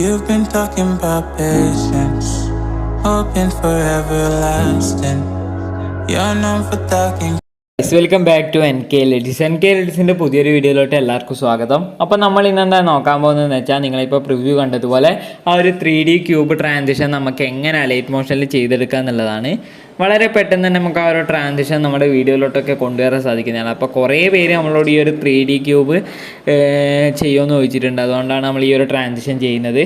You've been talking about patience, hoping for everlasting. You're known for talking. Welcome back to NKL EDITS. NKL EDITSന്റെ പുതിയൊരു വീഡിയോയിലോട്ട് എല്ലാവർക്കും സ്വാഗതം. അപ്പോൾ നമ്മൾ ഇന്നെന്താ നോക്കാൻ പോകുന്നതെന്ന് വെച്ചാൽ നിങ്ങളിപ്പോൾ പ്രിവ്യൂ കണ്ടതുപോലെ ആ ഒരു 3D ക്യൂബ് ട്രാൻസിഷൻ നമുക്ക് എങ്ങനെ അലൈറ്റ് മോഷനിൽ ചെയ്തെടുക്കുക എന്നുള്ളതാണ്. വളരെ പെട്ടെന്ന് തന്നെ നമുക്ക് ആ ഒരു ട്രാൻസിഷൻ നമ്മുടെ വീഡിയോയിലോട്ടൊക്കെ കൊണ്ടുവരാൻ സാധിക്കുന്നതാണ്. അപ്പോൾ കുറേ പേര് നമ്മളോട് ഈ ഒരു 3D ക്യൂബ് ചെയ്യുമെന്ന് ചോദിച്ചിട്ടുണ്ട്. അതുകൊണ്ടാണ് നമ്മൾ ഈ ഒരു ട്രാൻസിഷൻ ചെയ്യുന്നത്.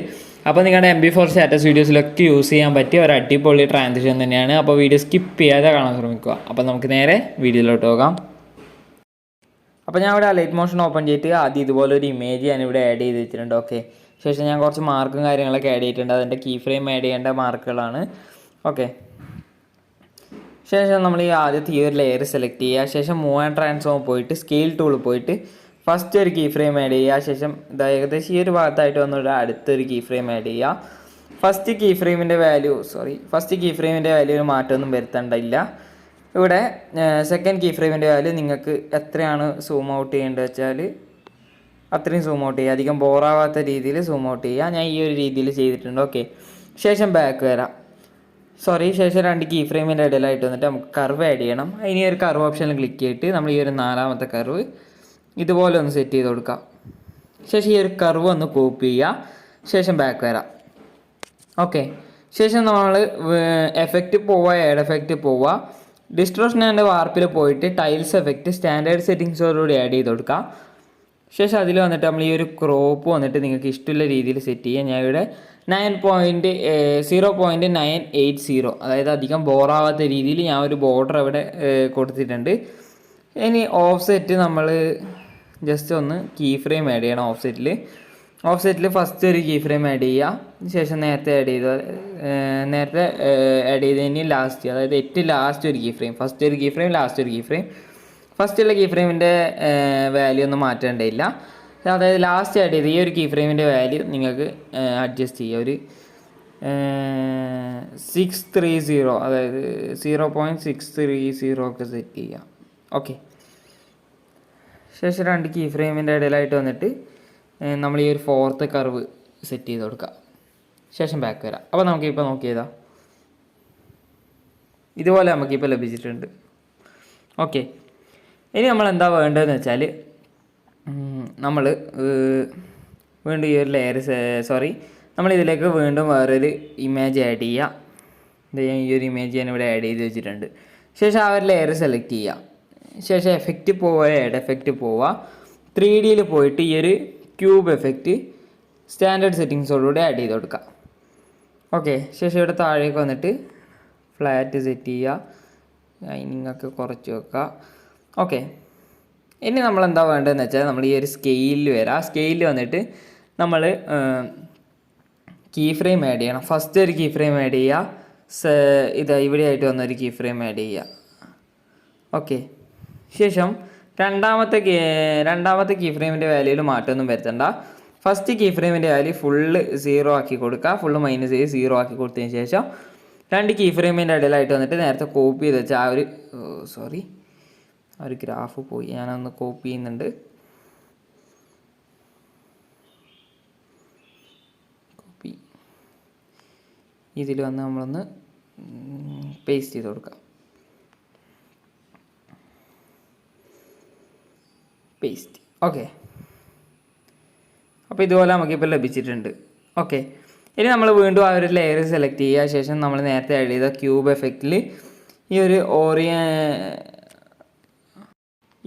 അപ്പോൾ നിങ്ങളുടെ MP4 സ്റ്റാറ്റസ് വീഡിയോസിലൊക്കെ യൂസ് ചെയ്യാൻ പറ്റിയ ഒരു അടിപൊളി ട്രാൻസിഷൻ തന്നെയാണ്. അപ്പോൾ വീഡിയോ സ്കിപ്പ് ചെയ്യാതെ കാണാൻ ശ്രമിക്കുക. അപ്പോൾ നമുക്ക് നേരെ വീഡിയോയിലോട്ട് പോകാം. അപ്പോൾ ഞാൻ ഇവിടെ ലൈറ്റ് മോഷൻ ഓപ്പൺ ചെയ്തിട്ട് ആദ്യം ഇതുപോലെ ഒരു ഇമേജ് ഞാനിവിടെ ആഡ് ചെയ്ത് വെച്ചിട്ടുണ്ട്. ഓക്കെ, ശേഷം ഞാൻ കുറച്ച് മാർക്കും കാര്യങ്ങളൊക്കെ ആഡ് ചെയ്തിട്ടുണ്ട്. അതിൻ്റെ കീ ഫ്രെയിം ആഡ് ചെയ്യേണ്ട മാർക്കുകളാണ്. ഓക്കെ, ശേഷം നമ്മൾ ഈ ആദ്യത്തെ ഈ ഒരു ലെയർ സെലക്ട് ചെയ്യുക. ശേഷം മൂവ് ആൻഡ് ട്രാൻസ്ഫോം പോയിട്ട് സ്കെയിൽ ടൂൾ പോയിട്ട് ഫസ്റ്റ് ഒരു കീ ഫ്രെയിം ആഡ് ചെയ്യുക. ശേഷം ഏകദേശം ഈ ഒരു ഭാഗത്തായിട്ട് വന്നിട്ട് അടുത്തൊരു കീ ഫ്രെയിം ആഡ് ചെയ്യുക. ഫസ്റ്റ് കീ ഫ്രെയിമിൻ്റെ വാല്യൂ ഒരു മാറ്റമൊന്നും വരുത്തേണ്ടില്ല. ഇവിടെ സെക്കൻഡ് കീ ഫ്രെയിമിൻ്റെ വാല്യൂ നിങ്ങൾക്ക് എത്രയാണ് സൂം ഔട്ട് ചെയ്യേണ്ടത് വെച്ചാൽ അത്രയും സൂം ഔട്ട് ചെയ്യുക. അധികം ബോറാവാത്ത രീതിയിൽ സൂം ഔട്ട് ചെയ്യുക. ഞാൻ ഈ ഒരു രീതിയിൽ ചെയ്തിട്ടുണ്ട്. ഓക്കെ, ശേഷം ബാക്ക് വരാം. ശേഷം രണ്ട് കീ ഫ്രെയിമിൻ്റെ ഇടയിലായിട്ട് വന്നിട്ട് നമുക്ക് കർവ് ആഡ് ചെയ്യണം. ഇനി ഒരു കർവ് ഓപ്ഷനിൽ ക്ലിക്ക് ചെയ്തിട്ട് നമ്മൾ ഈ ഒരു നാലാമത്തെ കർവ് ഇതുപോലെ ഒന്ന് സെറ്റ് ചെയ്ത് കൊടുക്കാം. ശേഷം ഈ ഒരു കർവ് ഒന്ന് കോപ്പി ചെയ്യുക. ശേഷം ബാക്ക് വരാം. ഓക്കെ, ശേഷം നമ്മൾ എഫക്റ്റ് പോവുക, ഏഡ് എഫക്റ്റ് പോവുക, ഡിസ്ട്രോഷൻ ആൻഡ് വാർപ്പിൽ പോയിട്ട് ടൈൽസ് എഫക്റ്റ് സ്റ്റാൻഡേർഡ് സെറ്റിങ്സോടുകൂടി ആഡ് ചെയ്ത് കൊടുക്കുക. ശേഷം അതിൽ വന്നിട്ട് നമ്മൾ ഈ ഒരു ക്രോപ്പ് വന്നിട്ട് നിങ്ങൾക്ക് ഇഷ്ടമുള്ള രീതിയിൽ സെറ്റ് ചെയ്യുക. ഞാൻ ഇവിടെ 0.980, അതായത് അധികം ബോറാവാത്ത രീതിയിൽ ഞാൻ ഒരു ബോർഡർ ഇവിടെ കൊടുത്തിട്ടുണ്ട്. ഇനി ഓഫ്സെറ്റ് നമ്മൾ ജസ്റ്റ് ഒന്ന് കീ ഫ്രെയിം ആഡ് ചെയ്യണം. ഓഫ്സെറ്റിൽ ഫസ്റ്റ് ഒരു കീ ഫ്രെയിം ആഡ് ചെയ്യുക. ശേഷം നേരത്തെ ആഡ് ചെയ്തതിന് ലാസ്റ്റ്, അതായത് ഏറ്റവും ലാസ്റ്റ് ഒരു കീ ഫ്രെയിം, ഫസ്റ്റ് ഒരു കീ ഫ്രെയിം, ലാസ്റ്റ് ഒരു കീ ഫ്രെയിം. ഫസ്റ്റുള്ള കീ ഫ്രെയിമിൻ്റെ വാല്യൂ ഒന്നും മാറ്റേണ്ടതില്ല. അതായത് ലാസ്റ്റ് ആഡ് ചെയ്ത് ഈ ഒരു കീ ഫ്രെയിമിൻ്റെ വാല്യൂ നിങ്ങൾക്ക് അഡ്ജസ്റ്റ് ചെയ്യുക. ഒരു 630, അതായത് 0.630 ഒക്കെ സെറ്റ് ചെയ്യുക. ഓക്കെ, ശേഷം രണ്ട് കീ ഫ്രെയിമിൻ്റെ ഇടയിലായിട്ട് വന്നിട്ട് നമ്മൾ ഈ ഒരു ഫോർത്ത് കർവ് സെറ്റ് ചെയ്ത് കൊടുക്കുക. ശേഷം ബാക്ക് വരാം. അപ്പോൾ നമുക്കിപ്പോൾ നോക്കിയതാ ഇതുപോലെ നമുക്കിപ്പോൾ ലഭിച്ചിട്ടുണ്ട്. ഓക്കെ, ഇനി നമ്മൾ എന്താ വേണ്ടതെന്ന് വെച്ചാൽ നമ്മൾ വീണ്ടും ഈ ഒരു ലെയർ നമ്മളിതിലേക്ക് വീണ്ടും വേറൊരു ഇമേജ് ആഡ് ചെയ്യുക. ഈ ഒരു ഇമേജ് ഞാൻ ഇവിടെ ആഡ് ചെയ്ത് വെച്ചിട്ടുണ്ട്. ശേഷം ആ ഒരു ലെയർ സെലക്ട് ചെയ്യുക. ശേഷം എഫക്റ്റ് പോവുക, ആഡ് എഫക്റ്റ് പോവുക, 3Dയിൽ പോയിട്ട് ഈ ഒരു ക്യൂബ് എഫക്റ്റ് സ്റ്റാൻഡേർഡ് സെറ്റിങ്സോടുകൂടി ആഡ് ചെയ്ത് കൊടുക്കുക. ഓക്കെ, ശേഷം ഇവിടെ താഴേക്ക് വന്നിട്ട് ഫ്ലാറ്റ് സെറ്റ് ചെയ്യുക, ലൈനിങ്ങൊക്കെ കുറച്ച് വെക്കുക. ഓക്കെ, ഇനി നമ്മൾ എന്താ വേണ്ടതെന്ന് വെച്ചാൽ നമ്മൾ ഈ ഒരു സ്കെയിലിൽ വരാം. സ്കെയിലിൽ വന്നിട്ട് നമ്മൾ കീ ഫ്രെയിം ആഡ് ചെയ്യണം. ഫസ്റ്റ് ഒരു കീ ഫ്രെയിം ആഡ് ചെയ്യുക. ഇവിടെയായിട്ട് വന്നൊരു കീ ഫ്രെയിം ആഡ് ചെയ്യുക. ഓക്കെ, ശേഷം രണ്ടാമത്തെ കീ ഫ്രെയിമിൻ്റെ വാല്യൂയിൽ മാറ്റമൊന്നും വരുത്തണ്ട. ഫസ്റ്റ് കീ ഫ്രെയിമിൻ്റെ വാല്യൂ ഫുള്ള് 0 ആക്കി കൊടുക്കുക. ഫുള്ള് -0 ആക്കി കൊടുത്തതിന് ശേഷം രണ്ട് കീ ഫ്രെയിമിൻ്റെ ഇടയിലായിട്ട് വന്നിട്ട് നേരത്തെ കോപ്പി ചെയ്ത് വെച്ചാൽ ആ ഒരു ഗ്രാഫ് പോയി, ഞാനൊന്ന് കോപ്പി ചെയ്യുന്നുണ്ട്. ഇതിൽ വന്ന് നമ്മളൊന്ന് പേസ്റ്റ് ചെയ്ത് കൊടുക്കാം. പേസ്റ്റ്. ഓക്കെ, അപ്പോൾ ഇതുപോലെ നമുക്കിപ്പോൾ ലഭിച്ചിട്ടുണ്ട്. ഓക്കെ, ഇനി നമ്മൾ വീണ്ടും ആ ഒരു ലെയർ സെലക്ട് ചെയ്യുക. ശേഷം നമ്മൾ നേരത്തെ ആഡ് ചെയ്ത ക്യൂബ് എഫക്റ്റിൽ ഈ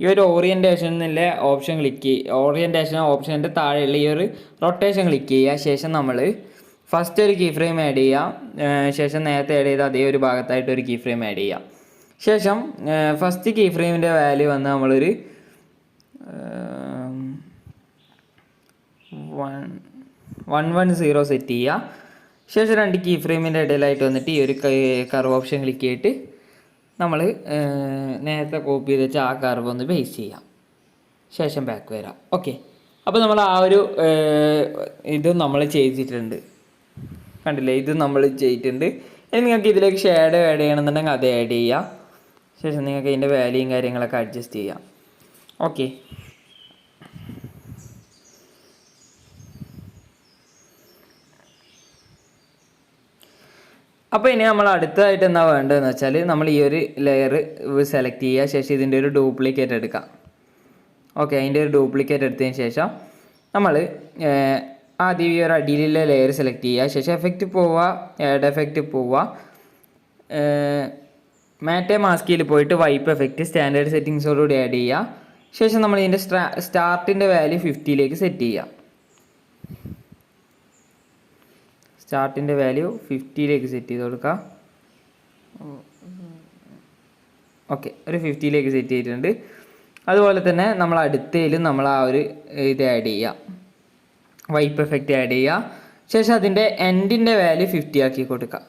ഒരു ഓറിയൻറ്റേഷൻ എന്നുള്ള ഓപ്ഷൻ ക്ലിക്ക് ചെയ്യുക. ഓറിയൻറ്റേഷൻ ഓപ്ഷൻ്റെ താഴെയുള്ള ഈ ഒരു റൊട്ടേഷൻ ക്ലിക്ക് ചെയ്യുക. ശേഷം നമ്മൾ ഫസ്റ്റ് ഒരു കീ ഫ്രെയിം ആഡ് ചെയ്യുക. ശേഷം നേരത്തെ ആഡ് ചെയ്ത അതേ ഒരു ഭാഗത്തായിട്ട് ഒരു കീ ഫ്രെയിം ആഡ് ചെയ്യുക. ശേഷം ഫസ്റ്റ് കീ ഫ്രെയിമിൻ്റെ വാല്യൂ വന്ന് നമ്മളൊരു 110 സെറ്റ് ചെയ്യുക. ശേഷം രണ്ട് കീ ഫ്രെയിമിൻ്റെ ഇടയിലായിട്ട് വന്നിട്ട് ഈ ഒരു കർവ് ഓപ്ഷൻ ക്ലിക്ക് ചെയ്തിട്ട് നമ്മൾ നേരത്തെ കോപ്പി ചെയ്ത് വെച്ചാൽ ആ കർവ് ഒന്ന് പേസ്റ്റ് ചെയ്യാം. ശേഷം ബാക്ക് വരാം. ഓക്കെ, അപ്പോൾ നമ്മൾ ആ ഒരു ഇതും നമ്മൾ ചെയ്തിട്ടുണ്ട്, കണ്ടില്ലേ? ഇത് നമ്മൾ ചെയ്തിട്ടുണ്ട്. ഇനി നിങ്ങൾക്ക് ഇതിലേക്ക് ഷേഡ് ആഡ് ചെയ്യണമെന്നുണ്ടെങ്കിൽ അത് ആഡ് ചെയ്യുക. ശേഷം നിങ്ങൾക്ക് ഇതിൻ്റെ വാല്യൂയും കാര്യങ്ങളൊക്കെ അഡ്ജസ്റ്റ് ചെയ്യാം. ഓക്കെ, അപ്പോൾ ഇനി നമ്മൾ അടുത്തതായിട്ട് എന്താ വേണ്ടതെന്ന് വെച്ചാൽ നമ്മൾ ഈ ഒരു ലെയർ സെലക്ട് ചെയ്യുക, ശേഷം ഇതിൻ്റെ ഒരു ഡ്യൂപ്ലിക്കേറ്റ് എടുക്കാം. ഓക്കെ, അതിൻ്റെ ഒരു ഡ്യൂപ്ലിക്കേറ്റ് എടുത്തതിന് ശേഷം നമ്മൾ ആദ്യം ഈ ഒരു അടിയിലുള്ള ലെയർ സെലക്ട് ചെയ്യുക, ശേഷം എഫക്റ്റ് പോവുക, ആഡ് എഫക്റ്റ് പോവുക, മാറ്റേ മാസ്കിൽ പോയിട്ട് വൈപ്പ് എഫക്റ്റ് സ്റ്റാൻഡേർഡ് സെറ്റിങ്സോടുകൂടി ആഡ് ചെയ്യുക. ശേഷം നമ്മൾ ഇതിൻ്റെ സ്റ്റാർട്ടിൻ്റെ വാല്യൂ 50ലേക്ക് സെറ്റ് ചെയ്യുക. സ്റ്റാർട്ടിൻ്റെ വാല്യൂ 50ലേക്ക് സെറ്റ് ചെയ്ത് കൊടുക്കുക. ഓക്കെ, ഒരു 50ലേക്ക് സെറ്റ് ചെയ്തിട്ടുണ്ട്. അതുപോലെ തന്നെ നമ്മൾ അടുത്തതിലും നമ്മൾ ആ ഒരു ഇത് ആഡ് ചെയ്യുക, വൈപ്പ് എഫക്റ്റ് ആഡ് ചെയ്യുക. ശേഷം അതിൻ്റെ എൻഡിൻ്റെ വാല്യൂ 50 ആക്കി കൊടുക്കുക.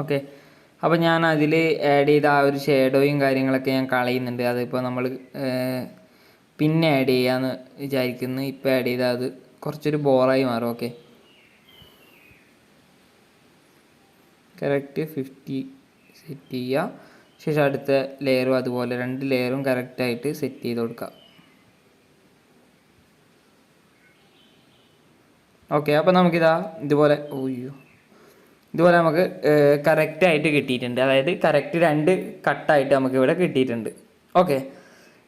ഓക്കെ, അപ്പോൾ ഞാൻ അതിൽ ആഡ് ചെയ്ത ആ ഒരു ഷേഡോയും കാര്യങ്ങളൊക്കെ ഞാൻ കളയുന്നുണ്ട്. അതിപ്പോൾ നമ്മൾ പിന്നെ ആഡ് ചെയ്യാമെന്ന് വിചാരിക്കുന്നു. ഇപ്പോൾ ആഡ് ചെയ്താൽ അത് കുറച്ചൊരു ബോറായി മാറും. ഓക്കെ, കറക്റ്റ് 50 സെറ്റ് ചെയ്യുക. ശേഷം അടുത്ത ലെയറും അതുപോലെ 2 ലെയറും കറക്റ്റായിട്ട് സെറ്റ് ചെയ്ത് കൊടുക്കുക. ഓക്കെ, അപ്പോൾ നമുക്കിതാ ഇതുപോലെ നമുക്ക് കറക്റ്റായിട്ട് കിട്ടിയിട്ടുണ്ട്. അതായത് കറക്റ്റ് 2 കട്ടായിട്ട് നമുക്ക് ഇവിടെ കിട്ടിയിട്ടുണ്ട്. ഓക്കെ,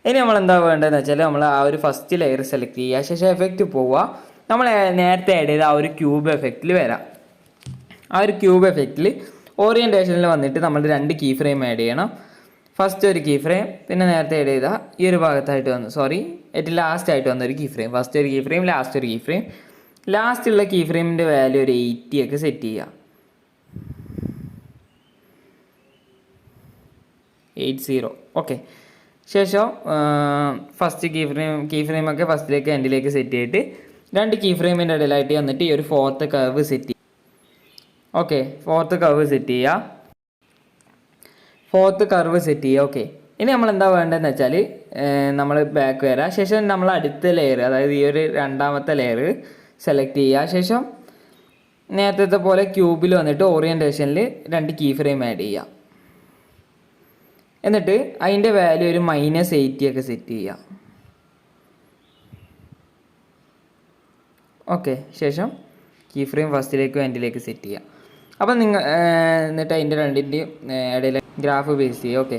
ഇനി നമ്മൾ എന്താ വേണ്ടതെന്ന് വെച്ചാൽ നമ്മൾ ആ ഒരു ഫസ്റ്റ് ലെയർ സെലക്ട് ചെയ്യുക, ശേഷം എഫക്റ്റ് പോവുക. നമ്മൾ നേരത്തെ ആഡ് ചെയ്ത ആ ഒരു ക്യൂബ് എഫക്റ്റിൽ വരാം. ആ ഒരു ക്യൂബ് എഫക്റ്റിൽ ഓറിയൻറ്റേഷനിൽ വന്നിട്ട് നമ്മൾ 2 കീ ഫ്രെയിം ആഡ് ചെയ്യണം. ഫസ്റ്റ് ഒരു കീ ഫ്രെയിം, പിന്നെ നേരത്തെ ആഡ് ചെയ്ത ഈ ഒരു ഭാഗത്തായിട്ട് ഏറ്റവും ലാസ്റ്റ് ആയിട്ട് വന്ന ഒരു കീ ഫ്രെയിം. ഫസ്റ്റ് ഒരു കീ ഫ്രെയിം, ലാസ്റ്റ് ഒരു കീ ഫ്രെയിം. ലാസ്റ്റുള്ള കീ ഫ്രെയിമിൻ്റെ വാല്യൂ ഒരു 80 ഒക്കെ സെറ്റ് ചെയ്യുക. 80. ഓക്കെ, ശേഷം ഫസ്റ്റ് കീ ഫ്രെയിമൊക്കെ ഫസ്റ്റിലേക്ക് എൻഡിലേക്ക് സെറ്റ് ചെയ്തിട്ട് 2 കീ ഫ്രെയിമിൻ്റെ ഇടയിലായിട്ട് വന്നിട്ട് ഈ ഒരു 4th കർവ് സെറ്റ് ചെയ്യുക. ഓക്കെ, 4th കർവ് സെറ്റ് ചെയ്യുക. ഓക്കെ, ഇനി നമ്മൾ എന്താ വേണ്ടതെന്ന് വെച്ചാൽ നമ്മൾ ബാക്ക് വരാം. ശേഷം നമ്മൾ അടുത്ത ലെയർ, അതായത് ഈ ഒരു 2ാമത്തെ ലെയർ സെലക്ട് ചെയ്യുക. ശേഷം നേരത്തെ പോലെ ക്യൂബിൽ വന്നിട്ട് ഓറിയൻറ്റേഷനിൽ 2 കീ ഫ്രെയിം ആഡ് ചെയ്യുക. എന്നിട്ട് അതിൻ്റെ വാല്യൂ ഒരു -80 ഒക്കെ സെറ്റ് ചെയ്യുക. ഓക്കെ, ശേഷം കീ ഫ്രെയിം ഫസ്റ്റിലേക്കും എൻഡിലേക്ക് സെറ്റ് ചെയ്യുക. അപ്പം എന്നിട്ട് അതിൻ്റെ 2ൻ്റെയും ഇടയിൽ ഗ്രാഫ് ബേസ് ചെയ്യുക. ഓക്കെ,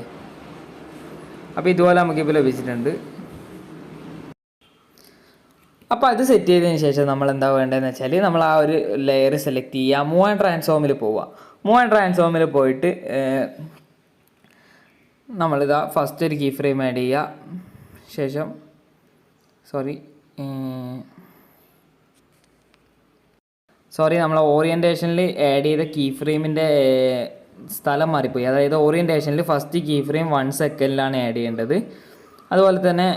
അപ്പോൾ ഇതുപോലെ നമുക്കിപ്പോൾ ലഭിച്ചിട്ടുണ്ട്. അപ്പോൾ അത് സെറ്റ് ചെയ്തതിന് ശേഷം നമ്മൾ എന്താ വേണ്ടതെന്ന് വെച്ചാൽ നമ്മൾ ആ ഒരു ലെയർ സെലക്ട് ചെയ്യുക, മൂവ് ആൻഡ് ട്രാൻസ്ഫോമിൽ പോവുക. മൂവ് ആൻഡ് ട്രാൻസ്ഫോമിൽ പോയിട്ട് നമ്മളിതാ ഫസ്റ്റ് ഒരു കീ ഫ്രെയിം ആഡ് ചെയ്യുക. ശേഷം നമ്മൾ ഓറിയൻറ്റേഷനിൽ ആഡ് ചെയ്ത കീ ഫ്രെയിമിൻ്റെ സ്ഥലം മാറിപ്പോയി. അതായത് ഓറിയൻറ്റേഷനിൽ ഫസ്റ്റ് കീ ഫ്രെയിം 1 സെക്കൻഡിലാണ് ആഡ് ചെയ്യേണ്ടത്. അതുപോലെ തന്നെ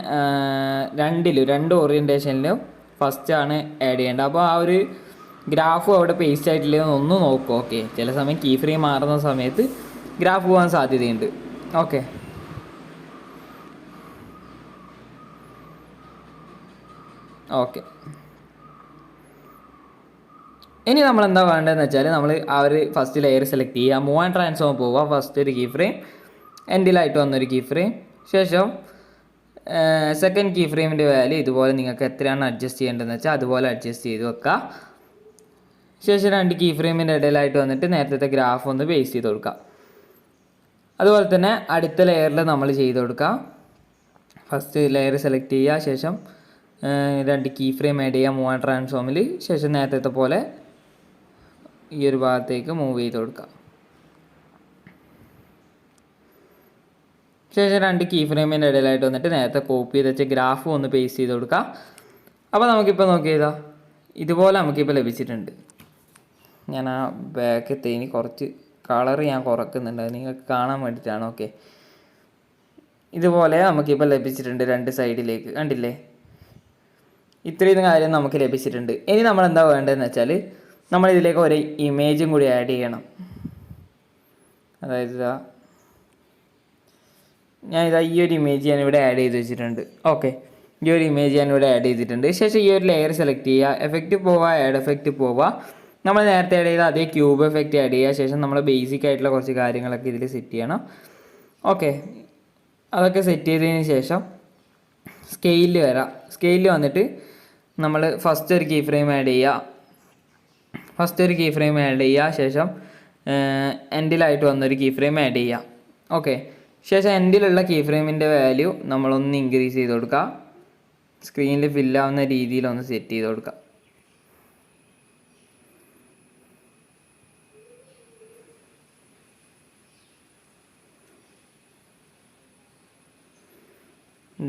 2 ഓറിയൻറ്റേഷനിലും ഫസ്റ്റാണ് ആഡ് ചെയ്യേണ്ടത്. അപ്പോൾ ആ ഒരു ഗ്രാഫും അവിടെ പേസ്റ്റ് ആയിട്ടില്ലെന്ന് ഒന്ന് നോക്കും. ഓക്കെ, ചില സമയം കീ ഫ്രെയിം മാറുന്ന സമയത്ത് ഗ്രാഫ് പോകാൻ സാധ്യതയുണ്ട്. ഓക്കെ, ഇനി നമ്മൾ എന്താ വേണ്ടതെന്ന് വെച്ചാൽ നമ്മൾ ആ ഒരു ഫസ്റ്റ് ലെയർ സെലക്ട് ചെയ്യുക, മൂവ് ആൻഡ് ട്രാൻസ്ഫോം പോവുക. ഫസ്റ്റ് ഒരു കീ ഫ്രെയിം, എൻഡിലായിട്ട് വന്നൊരു കീ ഫ്രെയിം. ശേഷം സെക്കൻഡ് കീ ഫ്രെയിമിൻ്റെ വാല്യൂ ഇതുപോലെ നിങ്ങൾക്ക് എത്രയാണ് അഡ്ജസ്റ്റ് ചെയ്യേണ്ടതെന്ന് വെച്ചാൽ അതുപോലെ അഡ്ജസ്റ്റ് ചെയ്ത് വെക്കുക. ശേഷം 2 കീ ഫ്രെയിമിൻ്റെ ഇടയിലായിട്ട് വന്നിട്ട് നേരത്തെ ഗ്രാഫ് ഒന്ന് പേസ്റ്റ് ചെയ്ത് കൊടുക്കുക. അതുപോലെ തന്നെ അടുത്ത ലെയറിൽ നമ്മൾ ചെയ്ത് കൊടുക്കുക. ഫസ്റ്റ് ലെയർ സെലക്ട് ചെയ്യുക, ശേഷം 2 കീ ഫ്രെയിം ആഡ് ചെയ്യുക മൂവ് ആൻഡ് ട്രാൻസ്ഫോമിൽ. ശേഷം നേരത്തെ പോലെ ഈ ഒരു ഭാഗത്തേക്ക് മൂവ് ചെയ്ത് കൊടുക്കുക. ശേഷം 2 കീ ഫ്രെയിമിൻ്റെ ഇടയിലായിട്ട് വന്നിട്ട് നേരത്തെ കോപ്പി ചെയ്ത് വെച്ച ഗ്രാഫ് ഒന്ന് പേസ്റ്റ് ചെയ്ത് കൊടുക്കുക. അപ്പോൾ നമുക്കിപ്പോൾ നോക്കിയതാ ഇതുപോലെ നമുക്കിപ്പോൾ ലഭിച്ചിട്ടുണ്ട്. ഞാൻ ആ ബാക്ക് തേനി കുറച്ച് കളർ ഞാൻ കുറക്കുന്നുണ്ട്, അത് നിങ്ങൾക്ക് കാണാൻ വേണ്ടിയിട്ടാണ്. ഓക്കെ, ഇതുപോലെ നമുക്കിപ്പോൾ ലഭിച്ചിട്ടുണ്ട് 2 സൈഡിലേക്ക്. കണ്ടില്ലേ, ഇത്രയും കാര്യം നമുക്ക് ലഭിച്ചിട്ടുണ്ട്. ഇനി നമ്മൾ എന്താ വേണ്ടതെന്ന് വെച്ചാൽ നമ്മളിതിലേക്ക് ഒരു ഇമേജും കൂടി ആഡ് ചെയ്യണം. അതായത് ഞാൻ ഈ ഒരു ഇമേജ് ഞാൻ ഇവിടെ ആഡ് ചെയ്ത് വെച്ചിട്ടുണ്ട്. ഓക്കെ, ഈ ഒരു ഇമേജ് ഞാൻ ഇവിടെ ആഡ് ചെയ്തിട്ടുണ്ട്. ശേഷം ഈ ഒരു ലെയർ സെലക്ട് ചെയ്യുക, എഫക്റ്റ് പോവുക, ആഡ് എഫക്റ്റ് പോവുക. നമ്മൾ നേരത്തെ ആഡ് ചെയ്ത അതേ ക്യൂബ് എഫക്റ്റ് ആഡ് ചെയ്യുക. ശേഷം നമ്മൾ ബേസിക് ആയിട്ടുള്ള കുറച്ച് കാര്യങ്ങളൊക്കെ ഇതിൽ സെറ്റ് ചെയ്യണം. ഓക്കെ, അതൊക്കെ സെറ്റ് ചെയ്തതിന് ശേഷം സ്കെയിലിൽ വരാം. സ്കെയിലിൽ വന്നിട്ട് നമ്മൾ ഫസ്റ്റ് ഒരു കീ ഫ്രെയിം ആഡ് ചെയ്യുക. ശേഷം എൻഡിലായിട്ട് വന്നൊരു കീ ഫ്രെയിം ആഡ് ചെയ്യുക. ഓക്കെ, ശേഷം എൻഡിലുള്ള കീ ഫ്രെയിമിൻ്റെ വാല്യൂ നമ്മളൊന്ന് ഇൻക്രീസ് ചെയ്ത് കൊടുക്കുക. സ്ക്രീനിൽ ഫില്ലാവുന്ന രീതിയിലൊന്ന് സെറ്റ് ചെയ്ത് കൊടുക്കുക.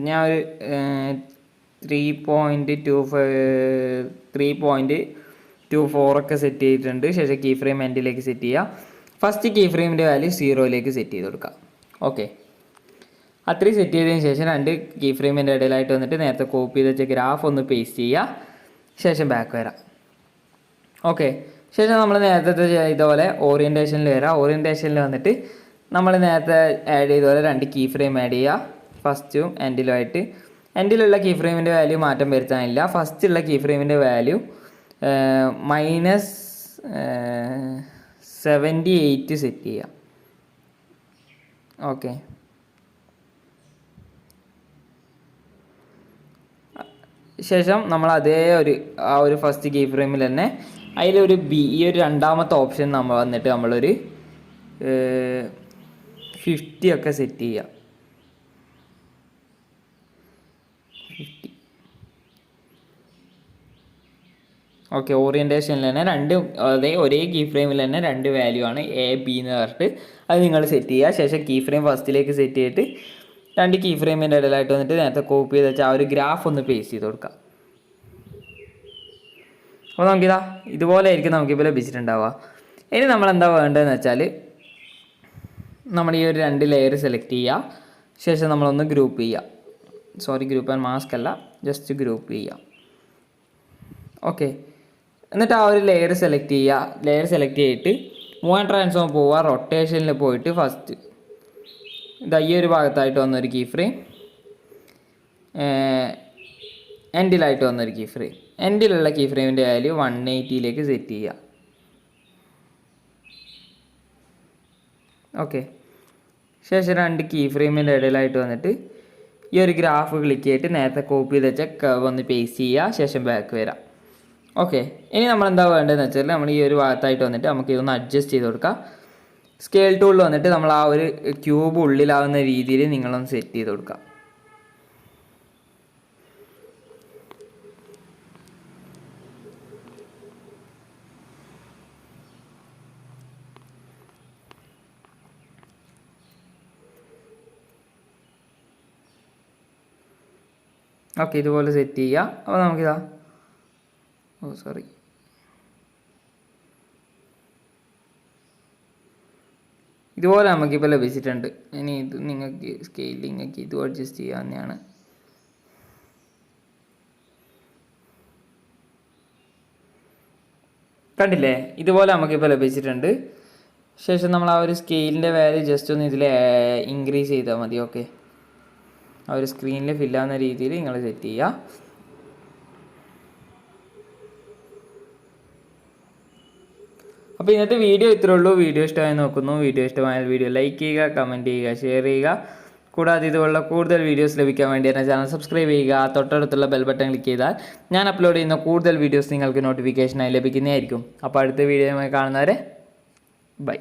ഞാൻ ഒരു 3.24 ഒക്കെ സെറ്റ് ചെയ്തിട്ടുണ്ട്. ശേഷം കീ ഫ്രെയിം എൻഡിലേക്ക് സെറ്റ് ചെയ്യുക. ഫസ്റ്റ് കീ ഫ്രെയിമിൻ്റെ വാല്യൂ 0ലേക്ക് സെറ്റ് ചെയ്ത് കൊടുക്കുക. ഓക്കെ, അത്രയും സെറ്റ് ചെയ്തതിന് ശേഷം 2 കീ ഫ്രെയിമിൻ്റെ ഇടയിലായിട്ട് വന്നിട്ട് നേരത്തെ കോപ്പി ചെയ്ത് വെച്ച ഗ്രാഫ് ഒന്ന് പേസ്റ്റ് ചെയ്യുക. ശേഷം ബാക്ക് വരാം. ഓക്കെ, ശേഷം നമ്മൾ നേരത്തെ ചെയ്ത പോലെ ഓറിയൻറ്റേഷനിൽ വരാം. ഓറിയൻറ്റേഷനിൽ വന്നിട്ട് നമ്മൾ നേരത്തെ ആഡ് ചെയ്ത പോലെ 2 കീ ഫ്രെയിം ആഡ് ചെയ്യുക, ഫസ്റ്റും എൻഡിലുമായിട്ട്. എൻഡിലുള്ള കീ ഫ്രെയിമിൻ്റെ വാല്യൂ മാറ്റം വരുത്താനില്ല. ഫസ്റ്റുള്ള കീ ഫ്രെയിമിൻ്റെ വാല്യൂ -78 സെറ്റ് ചെയ്യുക. ഓക്കെ, ശേഷം നമ്മൾ അതേ ആ ഒരു ഫസ്റ്റ് കീ ഫ്രെയിമിൽ തന്നെ അതിലൊരു ഈ ഒരു രണ്ടാമത്തെ ഓപ്ഷൻ നമ്മൾ വന്നിട്ട് നമ്മളൊരു 50 ഒക്കെ സെറ്റ് ചെയ്യുക. 50. ഓക്കെ, ഓറിയൻറ്റേഷനിൽ തന്നെ ഒരേ കീ ഫ്രെയിമിൽ തന്നെ 2 വാല്യൂ ആണ് A, B എന്ന് പറഞ്ഞിട്ട് അത് നിങ്ങൾ സെറ്റ് ചെയ്യുക. ശേഷം കീ ഫ്രെയിം ഫസ്റ്റിലേക്ക് സെറ്റ് ചെയ്തിട്ട് 2 കീ ഫ്രെയിമിൻ്റെ ഇടയിലായിട്ട് വന്നിട്ട് നേരത്തെ കോപ്പി ചെയ്ത് വെച്ചാൽ ആ ഒരു ഗ്രാഫ് ഒന്ന് പേസ്റ്റ് ചെയ്ത് കൊടുക്കുക. അപ്പോൾ നമുക്കിതാ ഇതുപോലെ ആയിരിക്കും നമുക്കിപ്പോൾ ലഭിച്ചിട്ടുണ്ടാവുക. ഇനി നമ്മളെന്താ വേണ്ടതെന്ന് വെച്ചാൽ നമ്മൾ ഈ ഒരു 2 ലെയർ സെലക്ട് ചെയ്യുക. ശേഷം നമ്മളൊന്ന് ഗ്രൂപ്പ് ചെയ്യുക. ഗ്രൂപ്പ് ആൻഡ് മാസ്ക് അല്ല, ജസ്റ്റ് ഗ്രൂപ്പ് ചെയ്യുക. ഓക്കെ, എന്നിട്ട് ആ ഒരു ലെയർ സെലക്ട് ചെയ്യുക. ലെയർ സെലക്ട് ചെയ്തിട്ട് മൂവ് ആൻഡ് ട്രാൻസ്ഫോം പോവുക. റൊട്ടേഷനിൽ പോയിട്ട് ഫസ്റ്റ് ഈ ഒരു ഭാഗത്തായിട്ട് വന്നൊരു കീ ഫ്രെയിം, എൻഡിലായിട്ട് വന്നൊരു കീ ഫ്രെയിം. എൻഡിലുള്ള കീ ഫ്രെയിമിൻ്റെ വാല്യൂ 180ലേക്ക് സെറ്റ് ചെയ്യുക. ഓക്കെ, ശേഷം 2 കീ ഫ്രെയിമിൻ്റെ ഇടയിലായിട്ട് വന്നിട്ട് ഈ ഒരു ഗ്രാഫ് ക്ലിക്ക് ചെയ്തിട്ട് നേരത്തെ കോപ്പി ചെയ്ത് വെച്ചാൽ കർവ് ഒന്ന് പേസ്റ്റ് ചെയ്യുക. ശേഷം ബാക്ക് വരാം. ഓക്കെ, ഇനി നമ്മളെന്താ വേണ്ടതെന്ന് വെച്ചാൽ നമ്മൾ ഈ ഒരു ഭാഗത്തായിട്ട് വന്നിട്ട് നമുക്ക് ഇതൊന്ന് അഡ്ജസ്റ്റ് ചെയ്ത് കൊടുക്കാം. സ്കെയിൽ ടൂളിൽ വന്നിട്ട് നമ്മൾ ആ ഒരു ക്യൂബ് ഉള്ളിലാവുന്ന രീതിയിൽ നിങ്ങളൊന്ന് സെറ്റ് ചെയ്ത് കൊടുക്കുക. ഓക്കെ, ഇതുപോലെ സെറ്റ് ചെയ്യുക. അപ്പോൾ നമുക്കിതാ ഇതുപോലെ നമുക്കിപ്പോൾ ലഭിച്ചിട്ടുണ്ട്. ഇനി ഇത് നിങ്ങൾക്ക് സ്കെയിലിങ്ങൊക്കെ ഇതും അഡ്ജസ്റ്റ് ചെയ്യാവുന്നതാണ്. കണ്ടില്ലേ, ഇതുപോലെ നമുക്കിപ്പോൾ ലഭിച്ചിട്ടുണ്ട്. ശേഷം നമ്മൾ ആ ഒരു സ്കെയിലിൻ്റെ വാല്യൂ ജസ്റ്റ് ഒന്ന് ഇതിൽ ഇൻക്രീസ് ചെയ്താൽ മതി. ഓക്കെ, ആ ഒരു സ്ക്രീനിൽ ഫില്ലാവുന്ന രീതിയിൽ നിങ്ങൾ സെറ്റ് ചെയ്യുക. അപ്പോൾ ഇന്നത്തെ വീഡിയോ ഇത്രേ ഉള്ളൂ. വീഡിയോ ഇഷ്ടമായി നോക്കുന്നു. വീഡിയോ ഇഷ്ടമായാൽ വീഡിയോ ലൈക്ക് ചെയ്യുക, കമൻറ്റ് ചെയ്യുക, ഷെയർ ചെയ്യുക. കൂടാതെ ഇതുപോലുള്ള കൂടുതൽ വീഡിയോസ് ലഭിക്കാൻ വേണ്ടി എൻ്റെ ചാനൽ സബ്സ്ക്രൈബ് ചെയ്യുക. തൊട്ടടുത്തുള്ള ബെൽ ബട്ടൺ ക്ലിക്ക് ചെയ്താൽ ഞാൻ അപ്ലോഡ് ചെയ്യുന്ന കൂടുതൽ വീഡിയോസ് നിങ്ങൾക്ക് നോട്ടിഫിക്കേഷനായി ലഭിക്കുന്നതായിരിക്കും. അപ്പോൾ അടുത്ത വീഡിയോയുമായി കാണുന്നവരെ ബൈ.